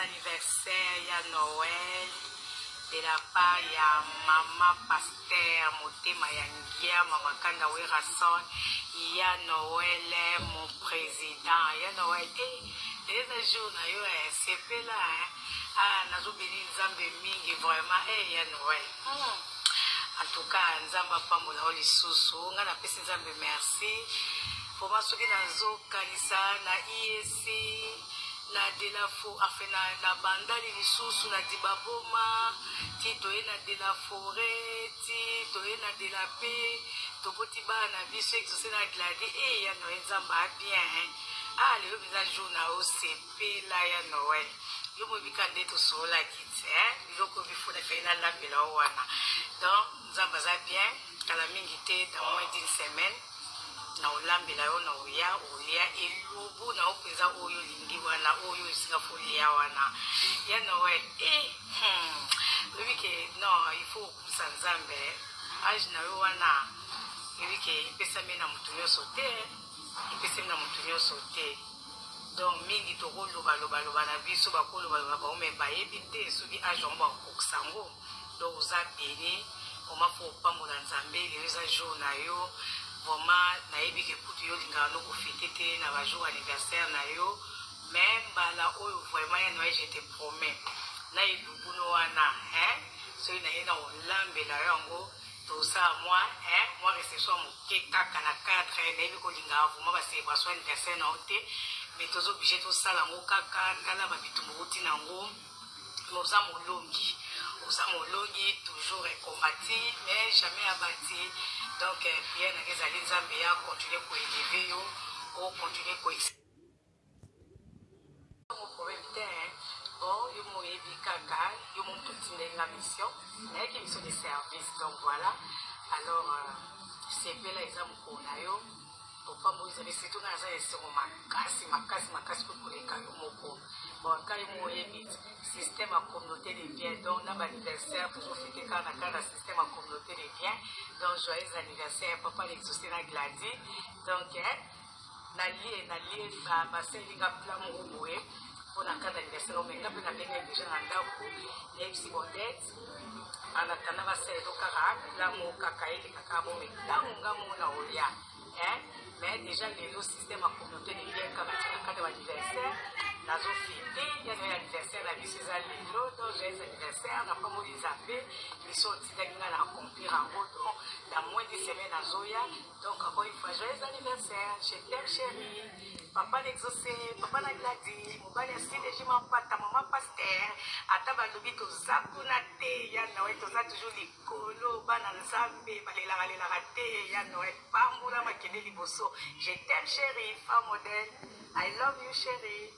anniversaire, il y a Noël, de la part il y a Maman Pasteur, Motema Yangia, Maman Kanda Werason, il y a Noël, mon président, il y a Noël. Les jours, c'est là, ah, nous avons béni Nzambe mingi, vraiment, il y a Noël. En tout cas, Nzamba Pamola Oli Sousou, on a appelé Nzambe merci. Pour moi, ceux qui n'ont pas na IEC, na de la fo, enfin na banda li Sousou, na Dibaboma, ti doye na de la forêt, ti doye na de la paix, to potiba na biso exaucé na gladi, ya Noël Nzamba bien. Ah, le visage na OCP là ya Noël. Yo mo bikande to so la kit, yo ko bifo na fait na la bela wana. Donc, Nzamba za bien, kala mingi te dans moins d'une semaine. Na olambela yo na oya elubu na opeza oyo lingi wana oyo isinga folia wana. Ya Noël, le que non, il faut kusa Nzambe. Age na yo wana. Le que pesa mena mutu nyoso te. Ipese na mutu nyoso te. Donc mingi to loba na biso ba loba ba o me ba ebite soki ajon ba koksango. Donc oza béni, on m'a pour pamola Nzambe les jours na yo. Vraiment na yebi ke kutu yo linga no ko fêter na ba jour anniversaire na yo. Même bala oyo vraiment ya Noël je te promets. Na ilubu no wana, so na yena olambela yango. Tout ça, moi réception mon kaka na 4 et ko linga vraiment ba célébration anniversaire na ote mais tous obligés tout ça la mo kaka kala ba bitumbuti nango moza molongi toujours combattu mais jamais abattu donc bien na ezali Nzambe ya continuer ko élever yo ou continuer ko mon problème bon, je m'ai dit caca, je m'ai tout la mission, mais qui mission de service. Donc voilà. Alors, c'est bien l'exemple qu'on a eu. Pour pas vous avez c'est tout dans ça, c'est ma casse pour les cas moko. Bon, quand il m'a dit système à communauté de biens, donc là, l'anniversaire, toujours fêter quand le système à communauté de biens. Donc, joyeux anniversaire, papa l'exaucé na gladi. Donc, nali, passer les gars plein mon pour la carte d'anniversaire, mais là, on a bien déjà dans le coup, les psychodètes, en attendant, va se le caca, là, mon caca, et les caca, mais là, on a mon olia. Mais déjà, le système à communauté de biens, quand on a la carte d'anniversaire, la zone fêtée, il y a l'anniversaire, la vie, c'est l'autre, j'ai l'anniversaire, on n'a pas les appeler, ils sont aussi à accomplir en route, dans moins de semaines à Zoya. Donc, encore une fois, joyeux anniversaire, je t'aime, chérie. Papa l'exaucé, papa la gladi, mobile ainsi de jima pata, maman pasteur, ataba lobi to zakuna te, ya Noël to za toujours likolo, bana nzambe, balela te, ya Noël, pambula makende liboso. Je t'aime chérie, femme modèle, I love you chérie.